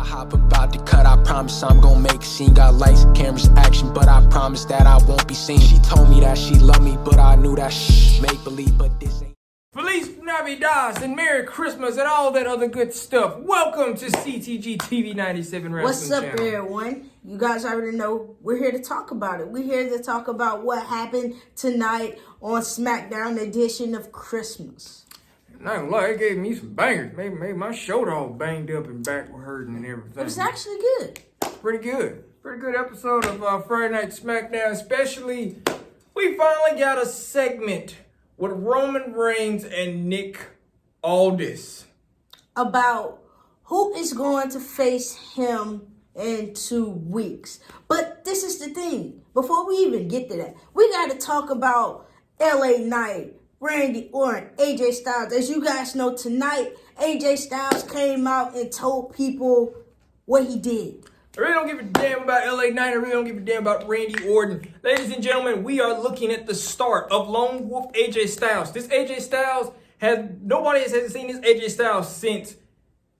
hop about to cut, I promise I'm gonna make a scene. Got lights, cameras, action, but I promise that I won't be seen. She told me that she loved me, but I knew that make believe, but this ain't. Feliz Navidad and Merry Christmas and all that other good stuff. Welcome to CTG TV 97 Wrestling What's up, Channel. everyone? You guys already know we're here to talk about it. We're here to talk about what happened tonight on Smackdown edition of Christmas. Not gonna lie, it gave me some bangers. Made my shoulder all banged up and back were hurting and everything. It was actually good. Pretty good. Pretty good episode of Friday Night SmackDown. Especially, we finally got a segment with Roman Reigns and Nick Aldis About who is going to face him in 2 weeks. But this is the thing. Before we even get to that, we got to talk about laknight, Randy Orton, ajstyles. As you guys know, tonight, ajstyles came out and told people what he did. I really don't give a damn about laknight. I really don't give a damn about Randy Orton. Ladies and gentlemen, we are looking at the start of Lone Wolf ajstyles. This ajstyles nobody has seen this ajstyles since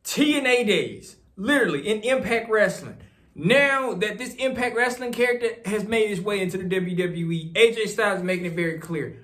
TNA days. Literally, in Impact Wrestling. Now that this Impact Wrestling character has made his way into the WWE, ajstyles is making it very clear.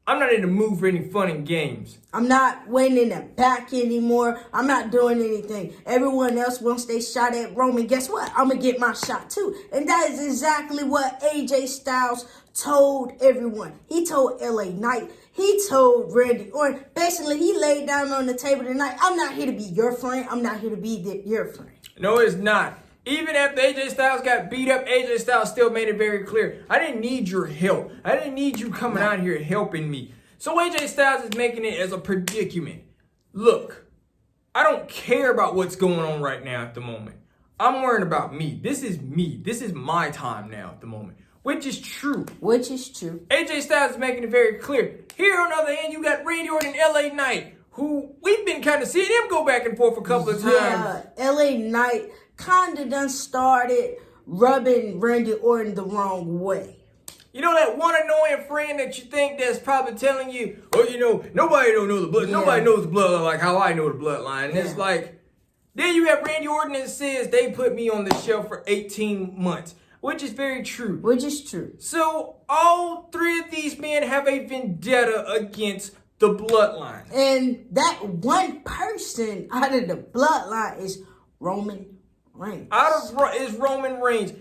I'm not in the mood for any fun and games. I'm not waiting in the back anymore. I'm not doing anything. Everyone else, once they shot at Roman, guess what? I'm going to get my shot too. And that is exactly what ajstyles told everyone. He told laknight. He told Randy Orton. Basically, he laid down on the table tonight. I'm not here to be your friend. I'm not here to be your friend. No, it's not. Even after ajstyles got beat up, ajstyles still made it very clear. I didn't need your help. I didn't need you coming out here and helping me. So ajstyles is making it as a predicament. Look, I don't care about what's going on right now at the moment. I'm worrying about me. This is me. This is my time now at the moment. Which is true. Which is true. ajstyles is making it very clear. Here on the other hand, you got Randy Orton and laknight, who we've been kind of seeing him go back and forth a couple of times. Yeah, laknight kind of done started rubbing Randy Orton the wrong way. You know that one annoying friend that you think that's probably telling you, oh, you know, nobody don't know the blood. Yeah. Nobody knows the bloodline like how I know the bloodline. And it's like, then you have Randy Orton that says they put me on the shelf for 18 months, which is very true. Which is true. So all three of these men have a vendetta against the bloodline. And that one person out of the bloodline is Roman Reigns. Is Roman Reigns.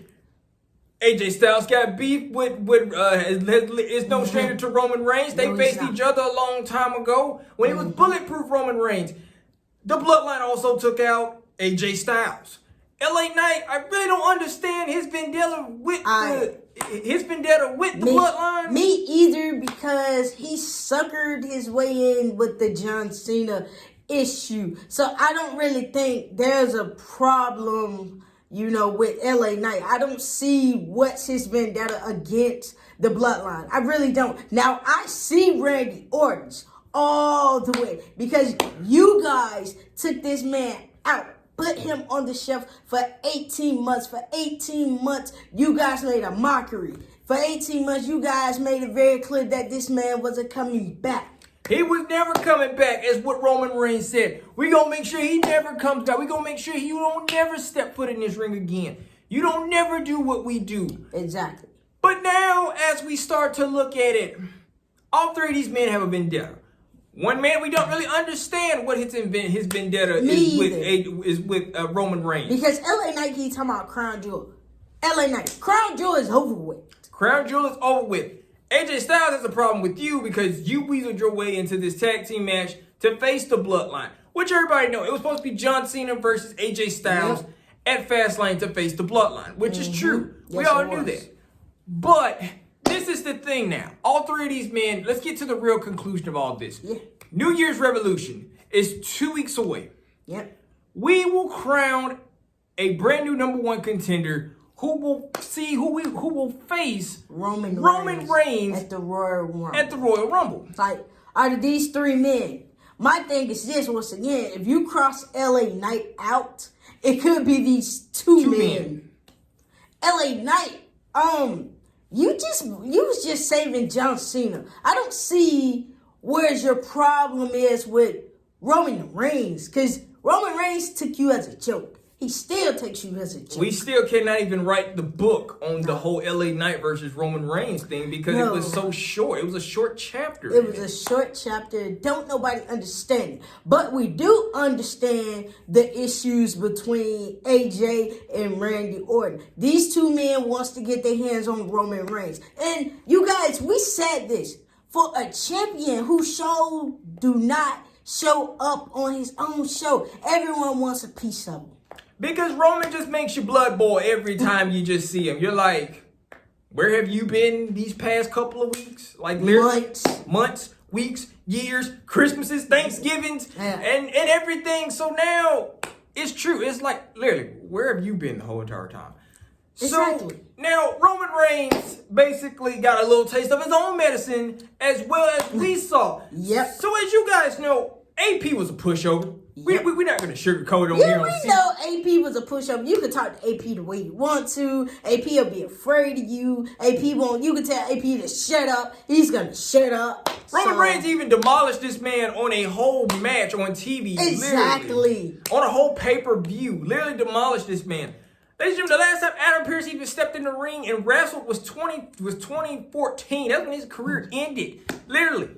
ajstyles got beef is no stranger to Roman Reigns. They faced each other a long time ago when it was bulletproof Roman Reigns. The bloodline also took out ajstyles. laknight, I really don't understand his vendetta with the bloodline. Me either, because he suckered his way in with the John Cena issue. So I don't really think there's a problem, you know, with laknight. I don't see what's his vendetta against the bloodline. I really don't. Now, I see Randy Orton's all the way because you guys took this man out, put him on the shelf for 18 months. For 18 months, you guys made a mockery. For 18 months, you guys made it very clear that this man wasn't coming back. He was never coming back, is what Roman Reigns said. We gonna make sure he never comes back. We gonna make sure you don't never step foot in this ring again. You don't never do what we do. Exactly. But now, as we start to look at it, all three of these men have a vendetta. One man, we don't really understand what his vendetta is with Roman Reigns. Because laknight keeps talking about Crown Jewel. laknight, Crown Jewel is over with. Crown Jewel is over with. ajstyles has a problem with you because you weaseled your way into this tag team match to face the bloodline. Which everybody know. It was supposed to be John Cena versus ajstyles at Fastlane to face the bloodline. Which is true. Yes, we all knew that. But this is the thing now. All three of these men, let's get to the real conclusion of all this. Yeah. New Year's Revolution is 2 weeks away. Yep. We will crown a brand new #1 contender who will face Roman Reigns at the Royal Rumble. At the Royal Rumble. Like, out of these three men, my thing is this, once again, if you cross laknight out, it could be these two men. laknight, you was just saving John Cena. I don't see where's your problem is with Roman Reigns, because Roman Reigns took you as a joke. he still takes you as a joke. We still cannot even write the book on the whole LA Knight versus Roman Reigns thing because it was so short. It was a short chapter. It was a short chapter. Don't nobody understand it. But we do understand the issues between AJ and Randy Orton. These two men wants to get their hands on Roman Reigns. And you guys, we said this. For a champion who do not show up on his own show, everyone wants a piece of him. Because Roman just makes your blood boil every time you just see him. You're like, where have you been these past couple of weeks? Like literally months, weeks, years, Christmases, Thanksgivings, and everything. So now it's true. It's like literally, where have you been the whole entire time? Exactly. So now Roman Reigns basically got a little taste of his own medicine as well as we saw. Yep. So as you guys know, AP was a pushover. Yep. We're not going to sugarcoat it on here. We know AP was a pushover. You can talk to AP the way you want to. AP will be afraid of you. AP won't. You can tell AP to shut up. He's going to shut up. Roman Reigns even demolished this man on a whole match on TV. Exactly. Literally, on a whole pay-per-view. Literally demolished this man. Ladies and gentlemen, the last time Adam Pearce even stepped in the ring and wrestled was 2014. That's when his career ended. Literally.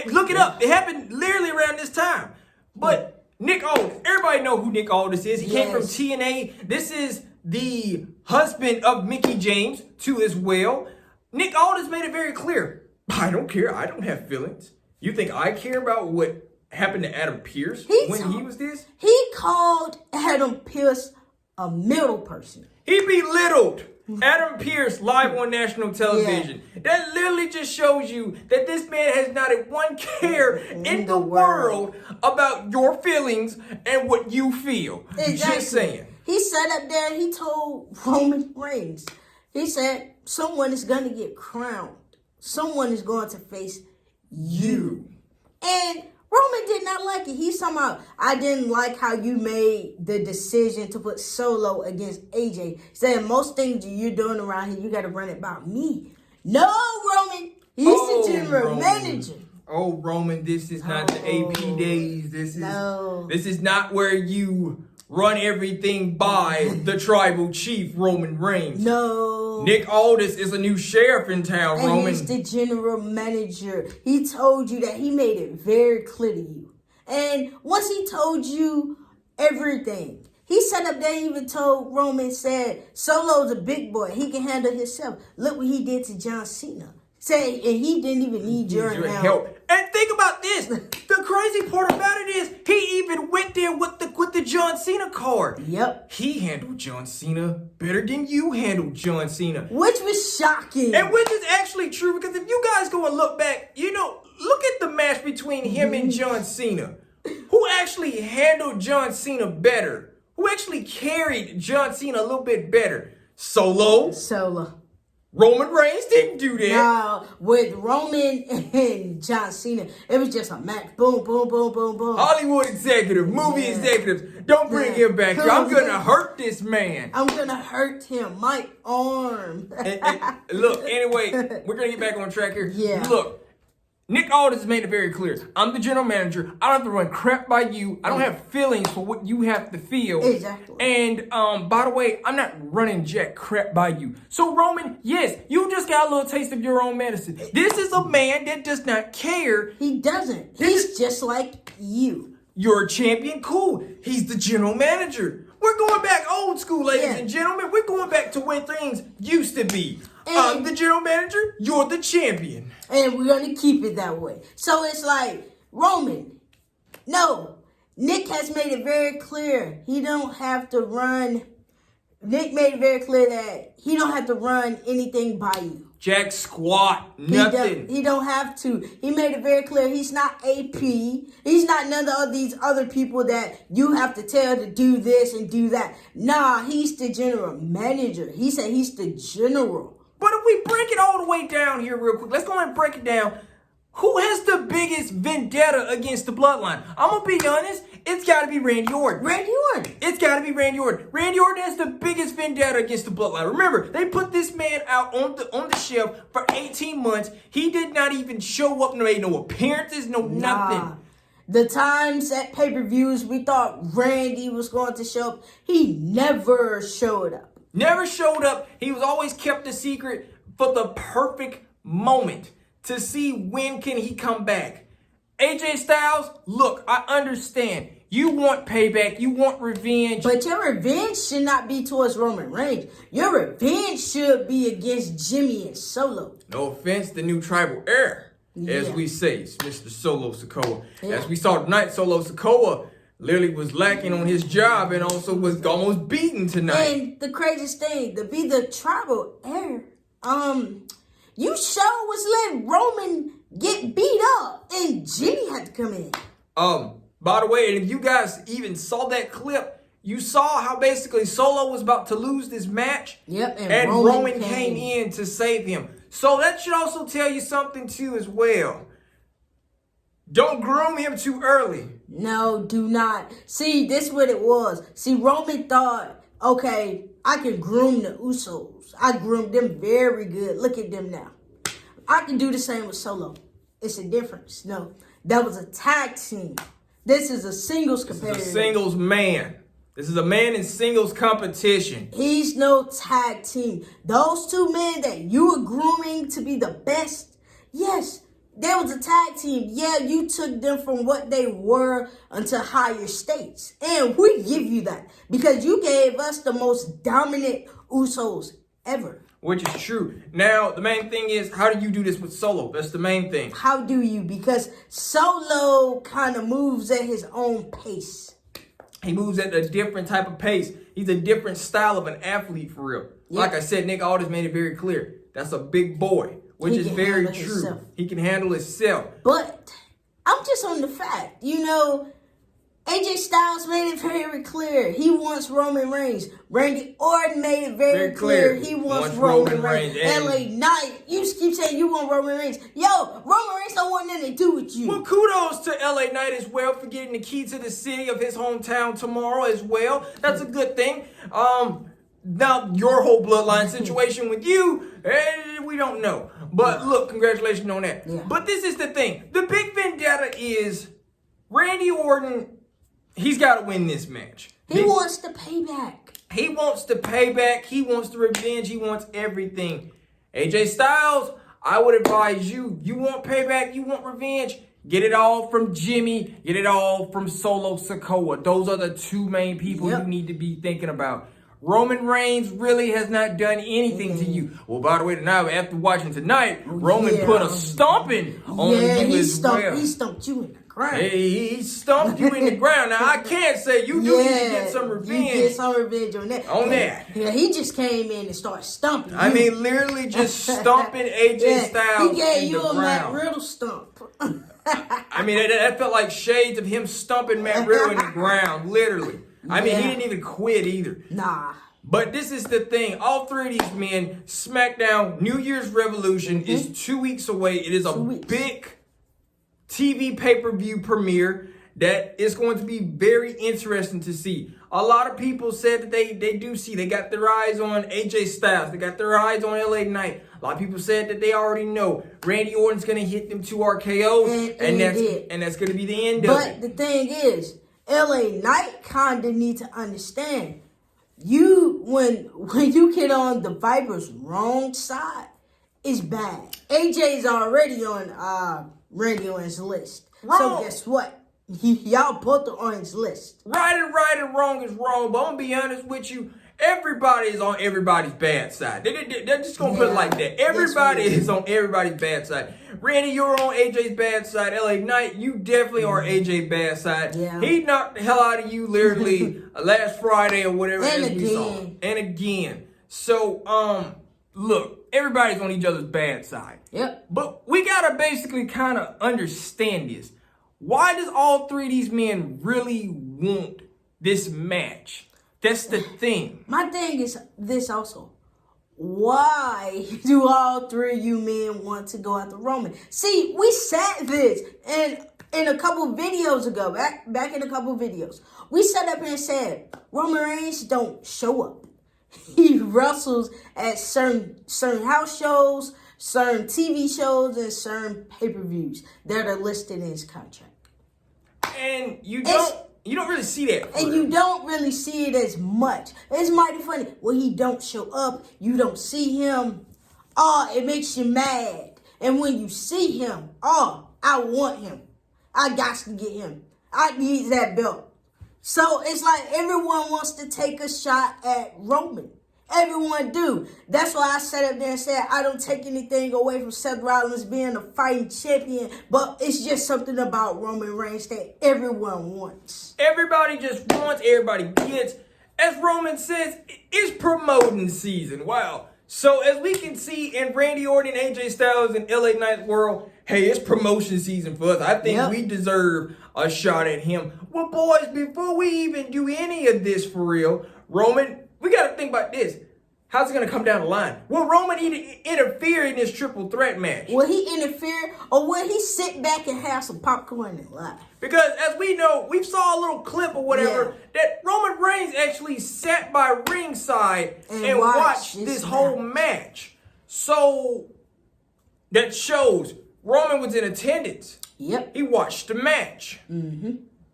Look it up. It happened literally around this time. But Nick Aldis, everybody know who Nick Aldis is. He came from TNA. This is the husband of Mickie James, too, as well. Nick Aldis made it very clear. I don't care. I don't have feelings. You think I care about what happened to Adam Pearce when he was this? He called Adam Pearce a middle person. He belittled Adam Pearce live on national television. Yeah. That literally just shows you that this man has not a one care in the world about your feelings and what you feel. Exactly. Just saying. He sat up there and he told Roman Reigns, he said, someone is going to get crowned. Someone is going to face you. And Roman did not like it. He's talking about, I didn't like how you made the decision to put Solo against AJ. Saying most things you're doing around here, you got to run it about me. No, Roman. He's the general manager. Oh, Roman, this is not the AP days. This is not where you run everything by the tribal chief, Roman Reigns. No. Nick Aldis is a new sheriff in town, and Roman. He's the general manager. He told you that. He made it very clear to you. And once he told you everything, he sat up there and even told Roman, said, Solo's a big boy. He can handle himself. Look what he did to John Cena. Say, and he didn't even need your help. And think about this. The crazy part about it is he even went there with the John Cena card. Yep. He handled John Cena better than you handled John Cena. Which was shocking. And which is actually true because if you guys go and look back, look at the match between him and John Cena. Who actually handled John Cena better? Who actually carried John Cena a little bit better? Solo. Roman Reigns didn't do that. No, with Roman and John Cena, it was just a match. Boom, boom, boom, boom, boom. Hollywood executive, movie executives, don't bring him back here. I'm going to hurt this man. I'm going to hurt him. My arm. and look, anyway, we're going to get back on track here. Yeah. Look, Nick Aldis made it very clear. I'm the general manager. I don't have to run crap by you. I don't have feelings for what you have to feel. Exactly. And by the way, I'm not running jack crap by you. So Roman, yes, you just got a little taste of your own medicine. This is a man that does not care. He doesn't. He's just like you. You're a champion? Cool. He's the general manager. We're going back old school, ladies and gentlemen. We're going back to where things used to be. I'm the general manager. You're the champion. And we're going to keep it that way. So it's like, Roman, no. Nick has made it very clear. He don't have to run. Nick made it very clear that he don't have to run anything by you. Jack squat. Nothing. He don't have to. He made it very clear he's not AP. He's not none of these other people that you have to tell to do this and do that. Nah, he's the general manager. He said he's the general. But if we break it all the way down here real quick, let's go ahead and break it down. Who has the biggest vendetta against the Bloodline? I'm going to be honest. It's got to be Randy Orton. Randy Orton. It's got to be Randy Orton. Randy Orton has the biggest vendetta against the Bloodline. Remember, they put this man out on the shelf for 18 months. He did not even show up. No, made no appearances, nothing. The times at pay-per-views we thought Randy was going to show up, he never showed up. Never showed up. He was always kept a secret for the perfect moment to see when can he come back. AJ Styles, look, I understand. You want payback. You want revenge. But your revenge should not be towards Roman Reigns. Your revenge should be against Jimmy and Solo. No offense, the new tribal heir, as we say, it's Mr. Solosikoa. As we saw tonight, Solosikoa literally was lacking on his job and also was almost beaten tonight. And the craziest thing, to be the tribal heir, you sure was letting Roman get beat up and Jimmy had to come in. By the way, and if you guys even saw that clip, you saw how basically Solo was about to lose this match. Yep, and Roman came in to save him. So that should also tell you something too as well. Don't groom him too early. No, do not. See, this is what it was. See, Roman thought, okay, I can groom the Usos. I groomed them very good. Look at them now. I can do the same with Solo. It's a difference. No, that was a tag team. This is a singles competitor. This is a singles man. This is a man in singles competition. He's no tag team. Those two men that you were grooming to be the best, yes, there was a tag team. Yeah, you took them from what they were unto higher states. And we give you that because you gave us the most dominant Usos ever. Which is true. Now, the main thing is, how do you do this with Solo? That's the main thing. How do you? Because Solo kind of moves at his own pace. He moves at a different type of pace. He's a different style of an athlete for real. Yep. Like I said, Nick Aldis made it very clear. That's a big boy, which is very true. Himself. He can handle himself. But I'm just on the fact, AJ Styles made it very clear. He wants Roman Reigns. Randy Orton made it very clear. He wants Roman Reigns. LA Knight, you keep saying you want Roman Reigns. Yo, Roman Reigns don't want nothing to do with you. Well, kudos to LA Knight as well for getting the key to the city of his hometown tomorrow as well. That's a good thing. Now, your whole bloodline situation with you, we don't know. But look, congratulations on that. Yeah. But this is the thing. The big vendetta is Randy Orton. He's got to win this match. He wants the payback. He wants the payback. He wants the revenge. He wants everything. AJ Styles, I would advise you. You want payback. You want revenge. Get it all from Jimmy. Get it all from Solosikoa. Those are the two main people you need to be thinking about. Roman Reigns really has not done anything to you. Well, by the way, tonight, after watching tonight, Roman put a stomping on you as well. He stumped you in the ground. Hey, he stumped you in the ground. Now, I can't say you do need to get some revenge. You get some revenge on that. Yeah, he just came in and started stumping I mean, literally just stomping AJ Styles He gave you a Matt Riddle stump. I mean, that felt like shades of him stumping Matt Riddle in the ground, literally. I mean, he didn't even quit either. Nah. But this is the thing. All three of these men, Smackdown, New Year's Revolution is 2 weeks away. It is a big TV pay-per-view premiere that is going to be very interesting to see. A lot of people said that they do see. They got their eyes on AJ Styles. They got their eyes on LA Knight. A lot of people said that they already know Randy Orton's going to hit them 2 RKOs. And that's going to be the end of it. But the thing is, LA Knight kind of need to understand, when you get on the Viper's wrong side, it's bad. AJ's already on Randy Orton's list. Wrong. So guess what? Y'all both are on his list. Right and wrong is wrong. But I'm going to be honest with you. Everybody is on everybody's bad side. They're just going to put it like that. Everybody is on everybody's bad side. Randy, you're on AJ's bad side. LA Knight, you definitely are AJ's bad side. Yeah. He knocked the hell out of you literally last Friday or whatever it is we saw. And again. So, look, everybody's on each other's bad side. Yep. But we got to basically kind of understand this. Why does all three of these men really want this match? That's the thing. My thing is this also. Why do all three of you men want to go after Roman? See, we said this in a couple videos ago, back in a couple videos. We sat up and said, Roman Reigns don't show up. He wrestles at certain house shows, certain TV shows, and certain pay-per-views that are listed in his contract. And you don't really see that. And you don't really see it as much. It's mighty funny. When he don't show up, you don't see him. Oh, it makes you mad. And when you see him, oh, I want him. I got to get him. I need that belt. So it's like everyone wants to take a shot at Roman. Everyone do. That's why I sat up there and said I don't take anything away from Seth Rollins being a fighting champion, but it's just something about Roman Reigns that everyone wants. Everybody just wants, everybody gets. As Roman says, it's promoting season. Wow. So as we can see in Randy Orton, AJ Styles, and LA Knight world, hey, it's promotion season for us. I think we deserve a shot at him. Well, boys, before we even do any of this for real, Roman, we got to think about this. How's it going to come down the line? Will Roman interfere in this triple threat match? Will he interfere, or will he sit back and have some popcorn and laugh? Because as we know, we saw a little clip or whatever that Roman Reigns actually sat by ringside and watched this whole match. So that shows Roman was in attendance. Yep. He watched the match.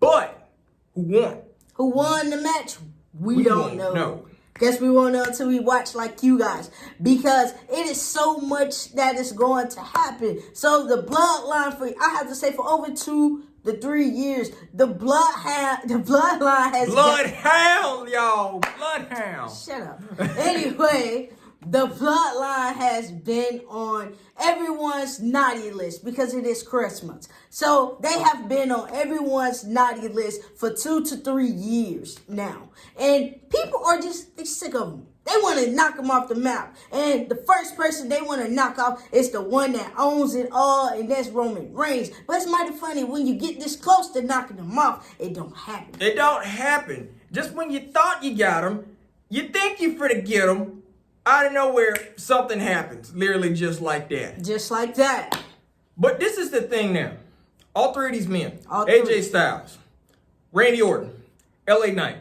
But who won? Who won the match? We don't know. Guess we won't know until we watch like you guys. Because it is so much that is going to happen. So the bloodline I have to say for over 2 to 3 years, the bloodline has Bloodhound, y'all. Bloodhound. Shut up. Anyway, the bloodline has been on everyone's naughty list because it is Christmas. So they have been on everyone's naughty list for 2 to 3 years now. And people are they sick of them. They want to knock them off the map. And the first person they want to knock off is the one that owns it all, and that's Roman Reigns. But it's mighty funny, when you get this close to knocking them off, it don't happen. It don't happen. Just when you thought you got them, you think you finna get them, out of nowhere, something happens. Literally just like that. Just like that. But this is the thing now. All three of these men, AJ AJ Styles, Randy Orton, LA Knight,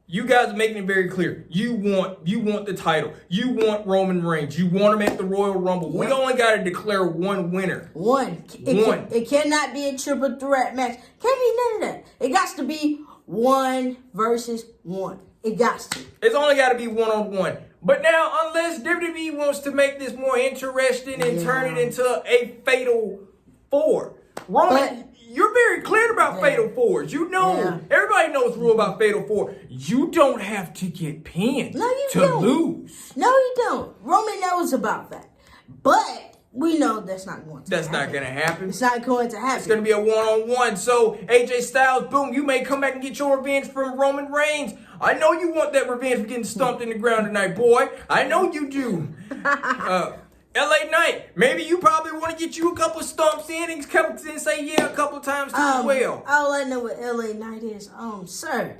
you guys are making it very clear. You want the title. You want Roman Reigns. You want him at the Royal Rumble. Yep. We only got to declare one winner. One. It cannot be a triple threat match. Can't be none of that. It got to be 1 versus 1. It got to. It's only got to be 1-on-1. But now, unless WWE wants to make this more interesting and turn it into a fatal 4, Roman, you're very clear about fatal 4s. You know, everybody knows the rule about fatal 4. You don't have to get pinned to lose. No, you don't. Roman knows about that. But we know that's not going to happen. That's not going to happen. It's not going to happen. It's going to be a 1-on-1. So, AJ Styles, boom, you may come back and get your revenge from Roman Reigns. I know you want that revenge for getting stumped in the ground tonight, boy. I know you do. LA Knight, maybe you probably want to get you a couple stumps in and come and say yeah a couple times too as well. All I know what LA Knight is, sir.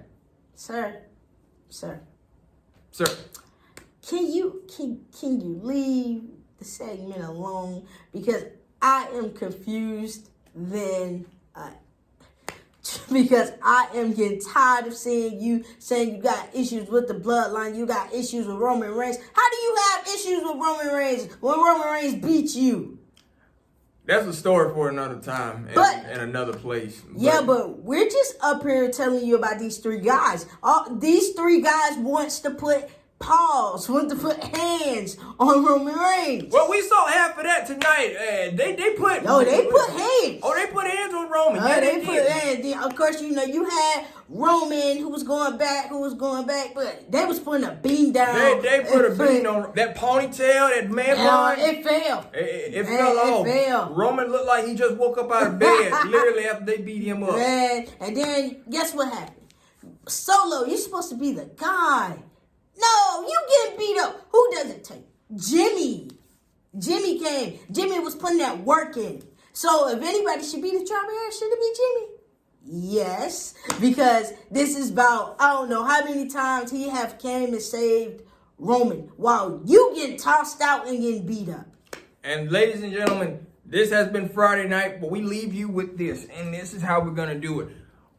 Can you leave the segment alone? Because I am confused because I am getting tired of seeing you saying you got issues with the bloodline, you got issues with Roman Reigns. How do you have issues with Roman Reigns when Roman Reigns beats you? That's a story for another time and another place. But we're just up here telling you about these 3 guys. These 3 guys wants to put want to put hands on Roman Reigns. Well, we saw half of that tonight. They put hands. Oh, they put hands on Roman. They put hands. Of course, you had Roman who was going back, but they was putting a bean down. They put a bean on that ponytail, that man bun. It fell. It fell off. It fell. Roman looked like he just woke up out of bed literally after they beat him up. And then guess what happened? Solo, you're supposed to be the guy. No, you getting beat up. Who does it take? Jimmy came. Jimmy was putting that work in. So if anybody should be the tribal, should it be Jimmy? Yes, because this is about, I don't know how many times he have came and saved Roman while you getting tossed out and getting beat up. And ladies and gentlemen, this has been Friday night, but we leave you with this, and this is how we're going to do it.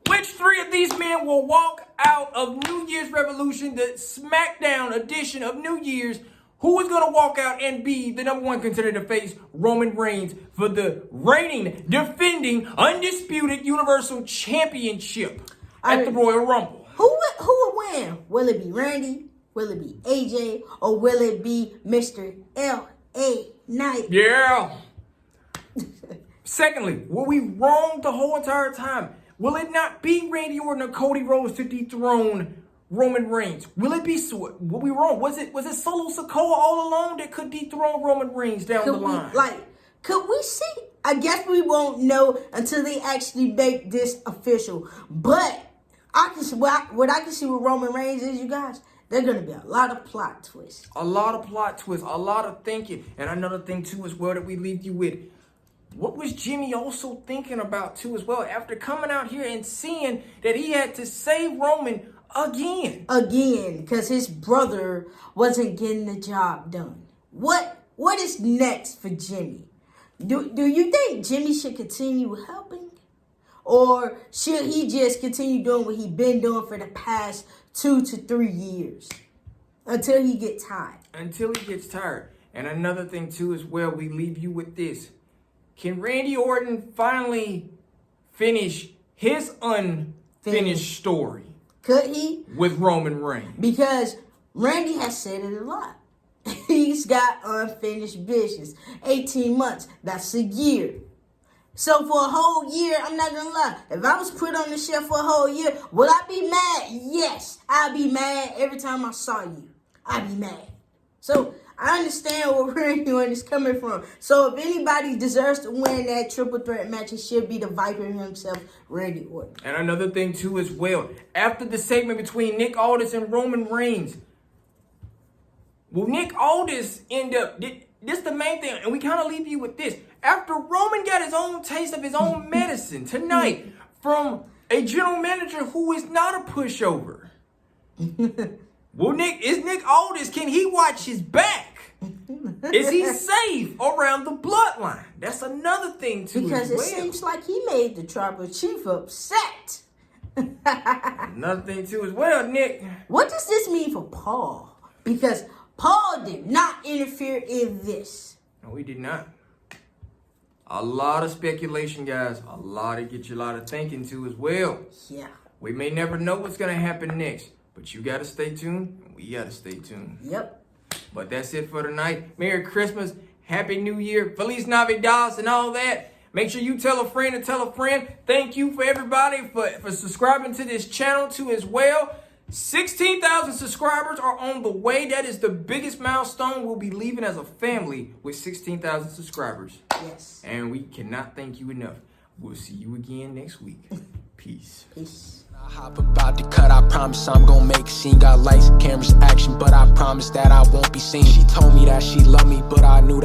Which 3 of these men will walk out of New Year's Revolution, the Smackdown edition of New Year's? who is going to walk out and be the #1 contender to face Roman Reigns for the reigning, defending, undisputed Universal Championship at the Royal Rumble? Who will win? Will it be Randy? Will it be AJ? Or will it be Mr. L.A. Knight? Yeah. Secondly, were we wrong the whole entire time? Will it not be Randy Orton or Cody Rhodes to dethrone Roman Reigns? Will it be, were we wrong? Was it solosikoa all along that could dethrone Roman Reigns down the line? Could we see? I guess we won't know until they actually make this official. But I can see what I can see with Roman Reigns is, you guys, there's gonna be a lot of plot twists. A lot of plot twists, a lot of thinking. And another thing too as well that we leave you with. What was Jimmy also thinking about too as well after coming out here and seeing that he had to save Roman again? Again, because his brother wasn't getting the job done. What is next for Jimmy? Do you think Jimmy should continue helping? Or should he just continue doing what he's been doing for the past 2 to 3 years? Until he gets tired. Until he gets tired. And another thing too as well, we leave you with this. Can Randy Orton finally finish his unfinished story? Could he? With Roman Reigns. Because Randy has said it a lot. He's got unfinished business. 18 months, that's a year. So for a whole year, I'm not going to lie. If I was put on the shelf for a whole year, would I be mad? Yes. I'd be mad every time I saw you. I'd be mad. So I understand where Randy Orton is coming from. So if anybody deserves to win that triple threat match, it should be the Viper himself, Randy Orton. And another thing too as well, after the segment between Nick Aldis and Roman Reigns, will Nick Aldis end up, this is the main thing, and we kind of leave you with this. After Roman got his own taste of his own medicine tonight from a general manager who is not a pushover, well, is Nick Aldis, can he watch his back? Is he safe around the bloodline? That's another thing too. Because it seems like he made the tribalchief upset. Another thing too as well, Nick. What does this mean for Paul? Because Paul did not interfere in this. No, he did not. A lot of speculation, guys. A lot of get you a lot of thinking too as well. Yeah. We may never know what's gonna happen next, but you gotta stay tuned. And we gotta stay tuned. Yep. But that's it for tonight. Merry Christmas, Happy New Year, Feliz Navidad, and all that. Make sure you tell a friend and tell a friend. Thank you for everybody for subscribing to this channel too as well. 16,000 subscribers are on the way. That is the biggest milestone we'll be leaving as a family with 16,000 subscribers. Yes. And we cannot thank you enough. We'll see you again next week. Peace. Peace. I hop about to cut, I promise I'm gonna make a scene. Got lights, cameras, action, but I promise that I won't be seen. She told me that she loved me, but I knew